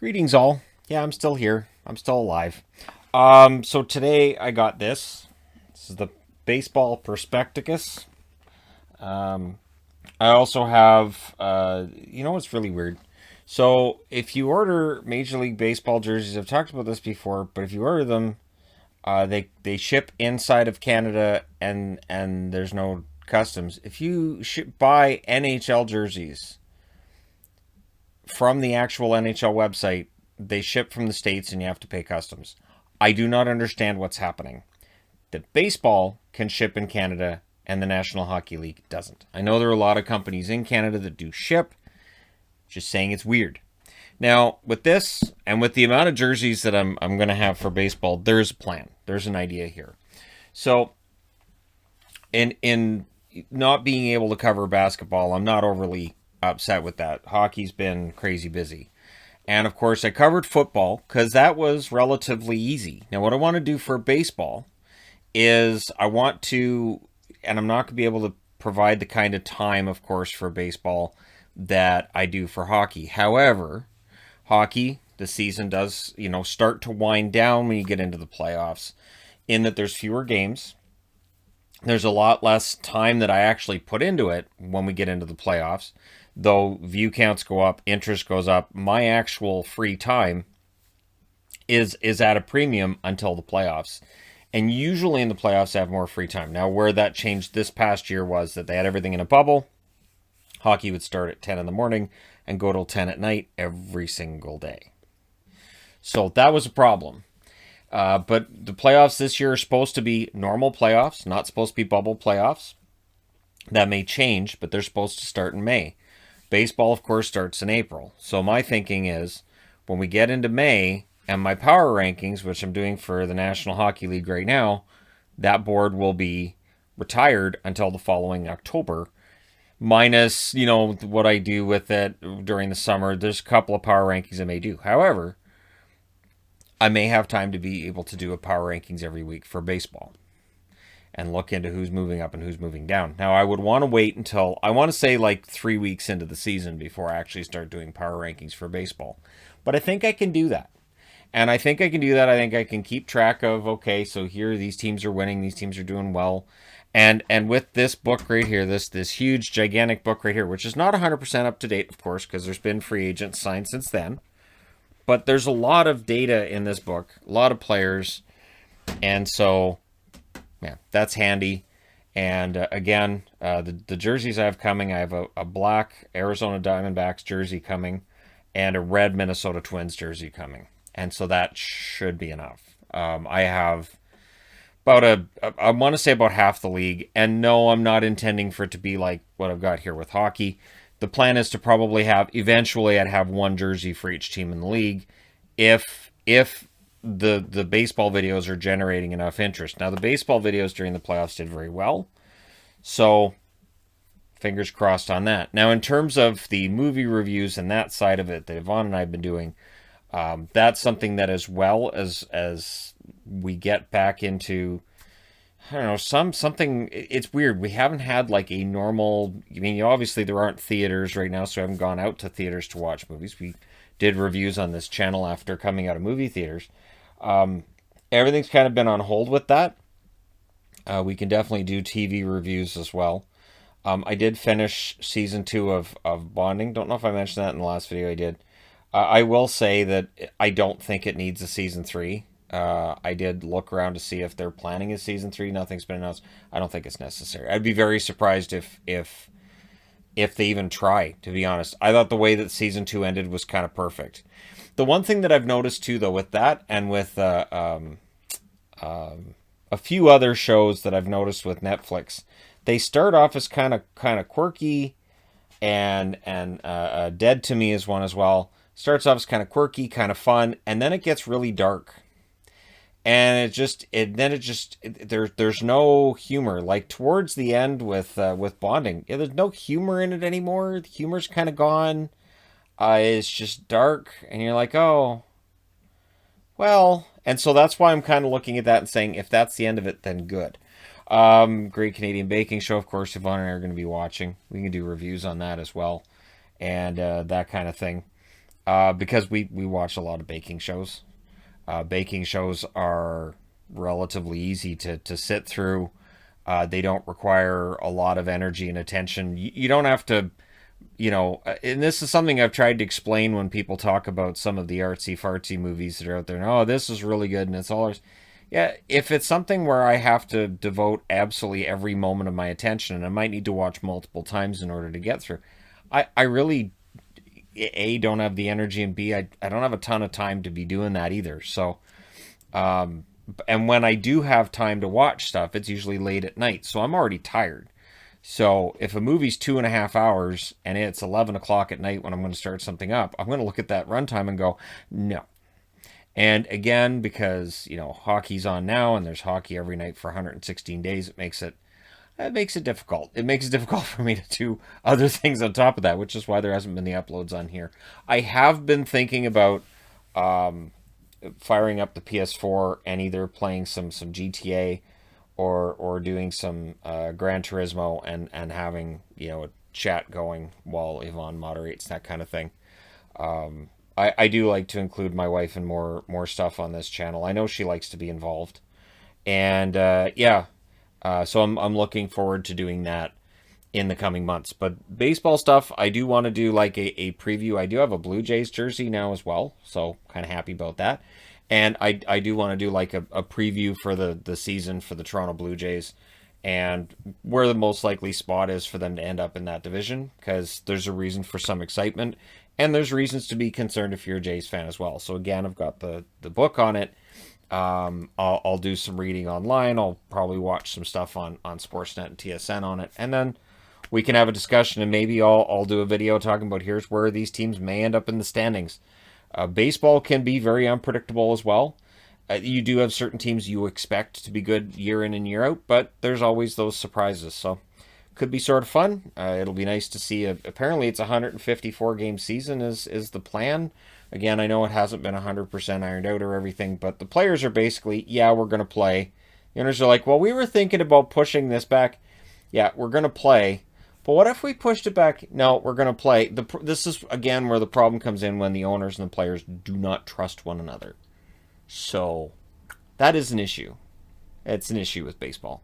Greetings all. Yeah, I'm still here. I'm still alive. So today I got this. This is the baseball prospectus. I also have, what's really weird? So if you order Major League Baseball jerseys, I've talked about this before, but if you order them, they ship inside of Canada and there's no customs. If you buy NHL jerseys from the actual NHL website, they ship from the States and you have to pay customs. I do not understand what's happening. That baseball can ship in Canada and the National Hockey League doesn't. I know there are a lot of companies in Canada that do ship, just saying it's weird. Now, with this and with the amount of jerseys that I'm going to have for baseball, there's a plan. There's an idea here. So, in not being able to cover basketball, I'm not overly upset with that. Hockey's been crazy busy. And of course, I covered football because that was relatively easy. Now, what I want to do for baseball is I want to, and I'm not going to be able to provide the kind of time, of course, for baseball that I do for hockey. However, hockey, the season does, start to wind down when you get into the playoffs, in that there's fewer games. There's a lot less time that I actually put into it when we get into the playoffs. Though view counts go up, interest goes up, my actual free time is at a premium until the playoffs. And usually in the playoffs, I have more free time. Now, where that changed this past year was that they had everything in a bubble. Hockey would start at 10 in the morning and go till 10 at night every single day. So that was a problem. But the playoffs this year are supposed to be normal playoffs, not supposed to be bubble playoffs. That may change, but they're supposed to start in May. Baseball, of course, starts in April. So my thinking is when we get into May and my power rankings, which I'm doing for the National Hockey League right now, that board will be retired until the following October. Minus, what I do with it during the summer. There's a couple of power rankings I may do. However, I may have time to be able to do a power rankings every week for baseball and look into who's moving up and who's moving down. Now, I would want to wait until, I want to say like 3 weeks into the season before I actually start doing power rankings for baseball. But I think I can do that. And I think I can do that. I think I can keep track of, okay, so here these teams are winning, these teams are doing well. And with this book right here, this huge, gigantic book right here, which is not 100% up to date, of course, because there's been free agents signed since then. But there's a lot of data in this book, a lot of players. And so, yeah, that's handy. And again, the jerseys I have coming, I have a black Arizona Diamondbacks jersey coming and a red Minnesota Twins jersey coming. And so that should be enough. I have about I want to say about half the league. And no, I'm not intending for it to be like what I've got here with hockey. The plan is to probably eventually I'd have one jersey for each team in the league if the baseball videos are generating enough interest. Now, the baseball videos during the playoffs did very well. So, fingers crossed on that. Now, in terms of the movie reviews and that side of it that Yvonne and I have been doing, that's something that as well as we get back into, I don't know, something, it's weird. We haven't had like a normal, obviously there aren't theaters right now, so I haven't gone out to theaters to watch movies. We did reviews on this channel after coming out of movie theaters. Everything's kind of been on hold with that. We can definitely do TV reviews as well. I did finish season 2 of Bonding. Don't know if I mentioned that in the last video I did. I will say that I don't think it needs a season 3. I did look around to see if they're planning a season 3. Nothing's been announced. I don't think it's necessary. I'd be very surprised if they even try, to be honest. I thought the way that season 2 ended was kind of perfect. The one thing that I've noticed too, though, with that and with a few other shows that I've noticed with Netflix, they start off as kind of quirky, and Dead to Me is one as well. Starts off as kind of quirky, kind of fun, and then it gets really dark. And there's no humor. Like towards the end with Bonding, yeah, there's no humor in it anymore. The humor's kind of gone. It's just dark, and you're like, oh, well. And so that's why I'm kind of looking at that and saying, if that's the end of it, then good. Great Canadian Baking Show, of course, Yvonne and I are going to be watching. We can do reviews on that as well, and that kind of thing. because we watch a lot of baking shows. Baking shows are relatively easy to sit through. They don't require a lot of energy and attention. You don't have to, and this is something I've tried to explain when people talk about some of the artsy fartsy movies that are out there. And, oh, this is really good and it's all ours. Yeah, if it's something where I have to devote absolutely every moment of my attention, and I might need to watch multiple times in order to get through, I really, A, don't have the energy, and B, I don't have a ton of time to be doing that either. So, and when I do have time to watch stuff, it's usually late at night. So I'm already tired. So if a movie's 2.5 hours and it's 11 o'clock at night when I'm going to start something up, I'm going to look at that runtime and go, no. And again, because hockey's on now and there's hockey every night for 116 days, it makes it difficult. It makes it difficult for me to do other things on top of that, which is why there hasn't been the uploads on here. I have been thinking about firing up the PS4 and either playing some GTA or doing some Gran Turismo and having a chat going while Yvonne moderates, that kind of thing. I do like to include my wife in more stuff on this channel. I know she likes to be involved, and yeah, so I'm looking forward to doing that in the coming months. But baseball stuff, I do want to do like a preview. I do have a Blue Jays jersey now as well, so kind of happy about that. And I do want to do like a preview for the season for the Toronto Blue Jays and where the most likely spot is for them to end up in that division, because there's a reason for some excitement and there's reasons to be concerned if you're a Jays fan as well. So again, I've got the book on it. I'll do some reading online. I'll probably watch some stuff on Sportsnet and TSN on it, and then we can have a discussion, and maybe I'll do a video talking about here's where these teams may end up in the standings. Baseball can be very unpredictable as well. You do have certain teams you expect to be good year in and year out, but there's always those surprises. So could be sort of fun. It'll be nice to see. Apparently, it's a 154 game season is the plan. Again, I know it hasn't been 100% ironed out or everything, but the players are basically, yeah, we're going to play. The owners are like, well, we were thinking about pushing this back. Yeah, we're going to play. But what if we pushed it back? No, we're going to play. This is, again, where the problem comes in when the owners and the players do not trust one another. So that is an issue. It's an issue with baseball.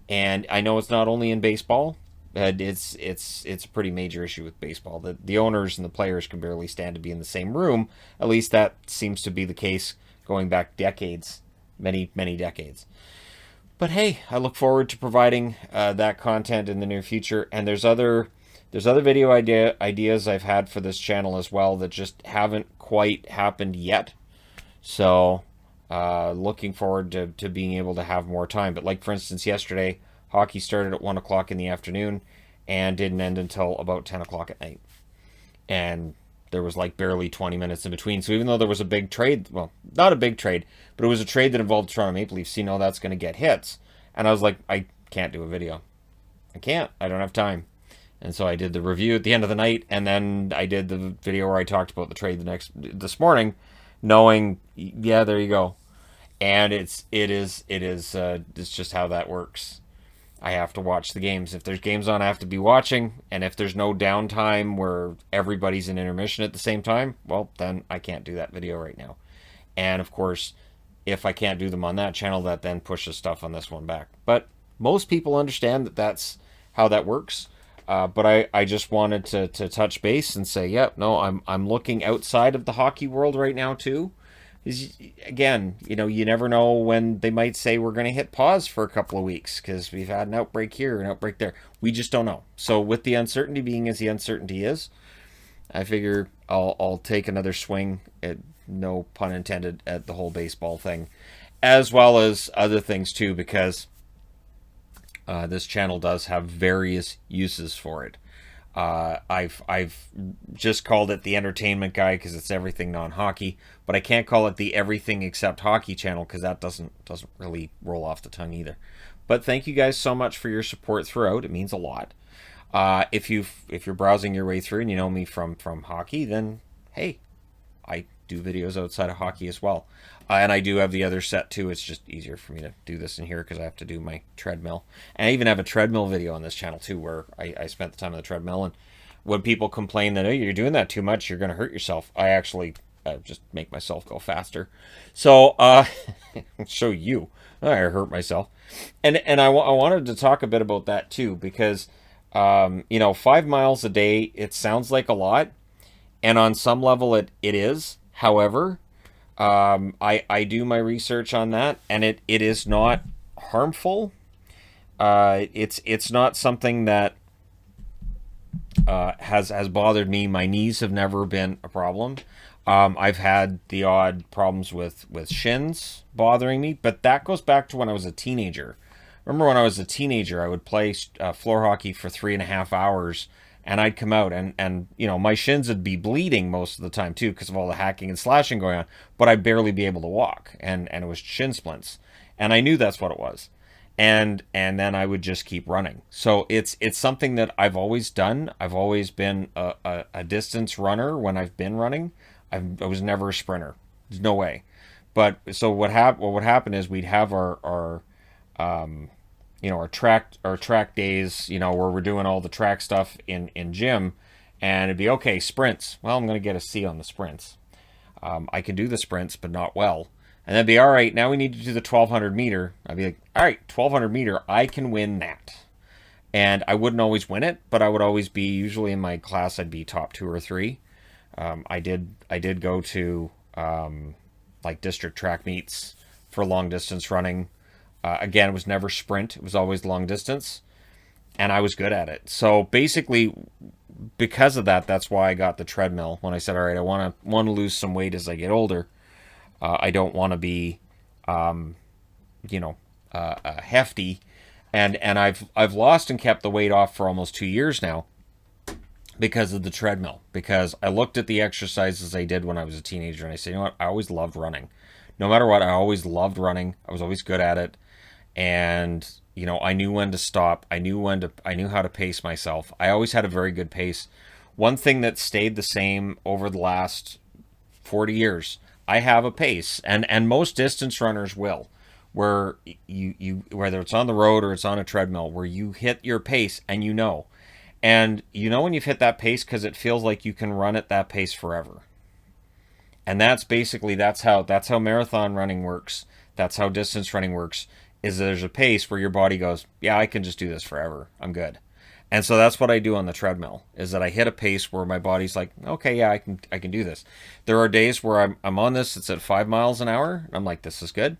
And I know it's not only in baseball. It's a pretty major issue with baseball. The owners and the players can barely stand to be in the same room. At least that seems to be the case going back decades, many, many decades. But hey, I look forward to providing that content in the near future. And there's other video ideas I've had for this channel as well that just haven't quite happened yet. So looking forward to being able to have more time. But like, for instance, yesterday, hockey started at 1 o'clock in the afternoon and didn't end until about 10 o'clock at night. And there was like barely 20 minutes in between. So even though there was a big trade, well, not a big trade, but it was a trade that involved Toronto Maple Leafs, that's going to get hits. And I was like, I can't do a video. I can't. I don't have time. And so I did the review at the end of the night, and then I did the video where I talked about the trade this morning, knowing, yeah, there you go. And it's just how that works. I have to watch the games. If there's games on, I have to be watching. And if there's no downtime where everybody's in intermission at the same time, well, then I can't do that video right now. And of course, if I can't do them on that channel, that then pushes stuff on this one back. But most people understand that that's how that works. But I just wanted to touch base and say, yep, no, I'm looking outside of the hockey world right now too. Again, you never know when they might say we're going to hit pause for a couple of weeks because we've had an outbreak here, an outbreak there. We just don't know. So with the uncertainty being as the uncertainty is, I figure I'll take another swing, at, no pun intended, at the whole baseball thing, as well as other things too, because this channel does have various uses for it. I've just called it the entertainment guy because it's everything non-hockey, but I can't call it the everything except hockey channel because that doesn't really roll off the tongue either. But thank you guys so much for your support throughout. It means a lot. If you're browsing your way through and you know me from hockey, then hey, I do videos outside of hockey as well. And I do have the other set too. It's just easier for me to do this in here because I have to do my treadmill. And I even have a treadmill video on this channel too where I spent the time on the treadmill. And when people complain that, oh, you're doing that too much, you're going to hurt yourself, I actually just make myself go faster. So, show you, I hurt myself. And I wanted to talk a bit about that too, because, 5 miles a day, it sounds like a lot. And on some level, it is. However, I do my research on that, and it is not harmful. It's not something that has bothered me. My knees have never been a problem. I've had the odd problems with shins bothering me, but that goes back to when I was a teenager. Remember when I was a teenager, I would play floor hockey for 3.5 hours, and I'd come out and my shins would be bleeding most of the time too because of all the hacking and slashing going on, but I'd barely be able to walk, and it was shin splints, and I knew that's what it was, and then I would just keep running. So it's something that I've always done. I've always been a distance runner when I've been running. I was never a sprinter. There's no way. But so what would happen is we'd have our track days, where we're doing all the track stuff in gym, and it'd be okay, sprints. Well, I'm going to get a C on the sprints. I can do the sprints, but not well. And that'd be all right. Now we need to do the 1200 meter. I'd be like, all right, 1200 meter, I can win that. And I wouldn't always win it, but I would always be, usually in my class, I'd be top 2 or 3. I did go to like district track meets for long distance running. Again, it was never sprint; it was always long distance, and I was good at it. So basically, because of that, that's why I got the treadmill. When I said, "All right, I want to lose some weight as I get older. I don't want to be, hefty," and I've lost and kept the weight off for almost 2 years now, because of the treadmill. Because I looked at the exercises I did when I was a teenager, and I said, you know what? I always loved running. No matter what, I always loved running. I was always good at it, and I knew when to stop. I knew how to pace myself. I always had a very good pace. One thing that stayed the same over the last 40 years, I have a pace, and most distance runners will, where you whether it's on the road or it's on a treadmill, where you hit your pace, and and when you've hit that pace, because it feels like you can run at that pace forever. And that's how marathon running works. That's how distance running works. Is there's a pace where your body goes, yeah, I can just do this forever. I'm good. And so that's what I do on the treadmill, is that I hit a pace where my body's like, okay, yeah, I can do this. There are days where I'm on this, it's at 5 miles an hour. I'm like, this is good.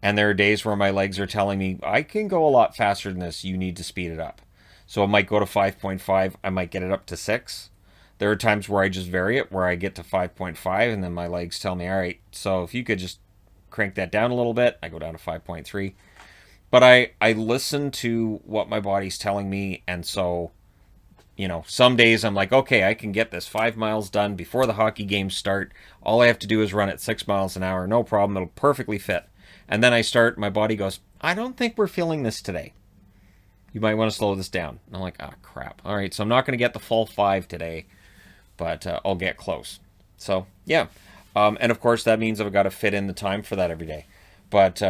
And there are days where my legs are telling me, I can go a lot faster than this. You need to speed it up. So it might go to 5.5. I might get it up to 6. There are times where I just vary it, where I get to 5.5, and then my legs tell me, all right, so if you could just crank that down a little bit, I go down to 5.3. But I listen to what my body's telling me, and so, some days I'm like, okay, I can get this 5 miles done before the hockey games start. All I have to do is run at 6 miles an hour, no problem, it'll perfectly fit. And then I start, my body goes, I don't think we're feeling this today. You might want to slow this down. And I'm like, ah, crap. All right, so I'm not going to get the full 5 today, but I'll get close. So, yeah. And of course, that means I've got to fit in the time for that every day. But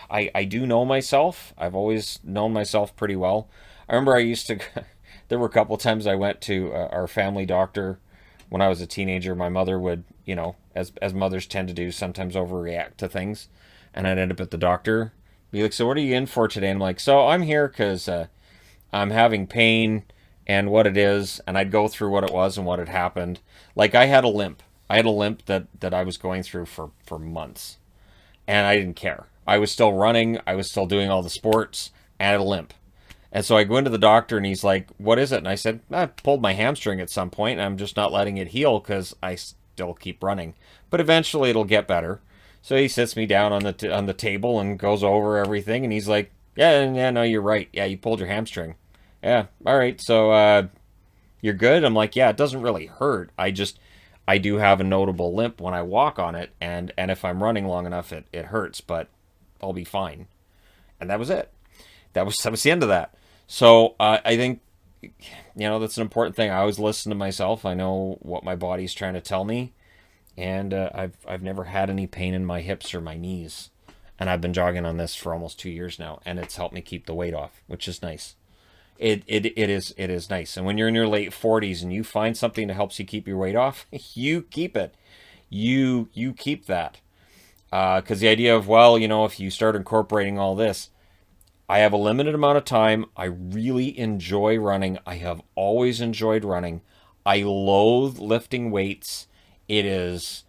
I do know myself. I've always known myself pretty well. I remember there were a couple times I went to our family doctor when I was a teenager. My mother would, as mothers tend to do, sometimes overreact to things. And I'd end up at the doctor, be like, so what are you in for today? And I'm like, so I'm here because I'm having pain and what it is. And I'd go through what it was and what had happened. Like, I had a limp. I had a limp that I was going through for months. And I didn't care. I was still running. I was still doing all the sports. And I had a limp. And so I go into the doctor and he's like, what is it? And I said, I pulled my hamstring at some point and I'm just not letting it heal because I still keep running. But eventually it'll get better. So he sits me down on the table and goes over everything. And he's like, yeah, no, you're right. Yeah, you pulled your hamstring. Yeah, all right. So you're good? I'm like, yeah, it doesn't really hurt. I do have a notable limp when I walk on it. And if I'm running long enough, it hurts. But I'll be fine. And that was it. That was the end of that. So I think, that's an important thing. I always listen to myself. I know what my body's trying to tell me. And I've never had any pain in my hips or my knees. And I've been jogging on this for almost 2 years now. And it's helped me keep the weight off, which is nice. It is nice. And when you're in your late 40s and you find something that helps you keep your weight off, you keep it. You keep that. Because the idea of, well, if you start incorporating all this, I have a limited amount of time. I really enjoy running. I have always enjoyed running. I loathe lifting weights. It is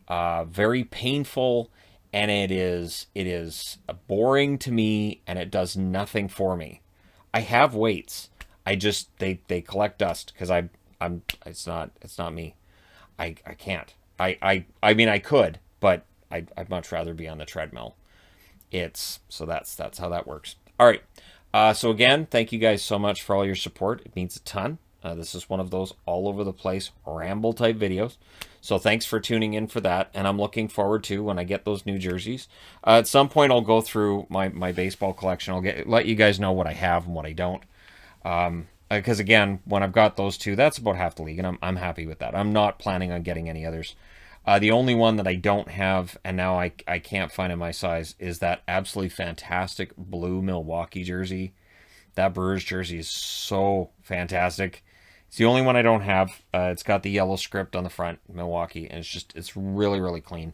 very painful, and it is boring to me, and it does nothing for me. I have weights. I just they collect dust because I'm it's not me. I can't. I mean I could, but I'd much rather be on the treadmill. That's how that works. All right. So again, thank you guys so much for all your support. It means a ton. This is one of those all over the place ramble type videos. So thanks for tuning in for that. And I'm looking forward to when I get those new jerseys. At some point, I'll go through my baseball collection. Let you guys know what I have and what I don't. Because again, when I've got those two, that's about half the league, and I'm happy with that. I'm not planning on getting any others. The only one that I don't have, and now I can't find in my size, is that absolutely fantastic blue Milwaukee jersey. That Brewers jersey is so fantastic. It's the only one I don't have. It's got the yellow script on the front, Milwaukee, and it's really, really clean.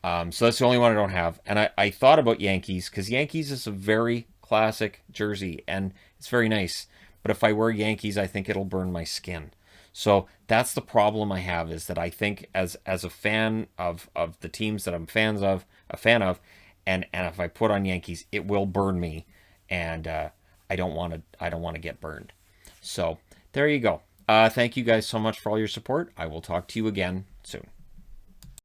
So that's the only one I don't have. And I thought about Yankees, because Yankees is a very classic jersey, and it's very nice. But if I wear Yankees, I think it'll burn my skin. So that's the problem I have, is that I think as a fan of the teams that I'm a fan of, and if I put on Yankees, it will burn me, and I don't want to get burned. So there you go. Thank you guys so much for all your support. I will talk to you again soon.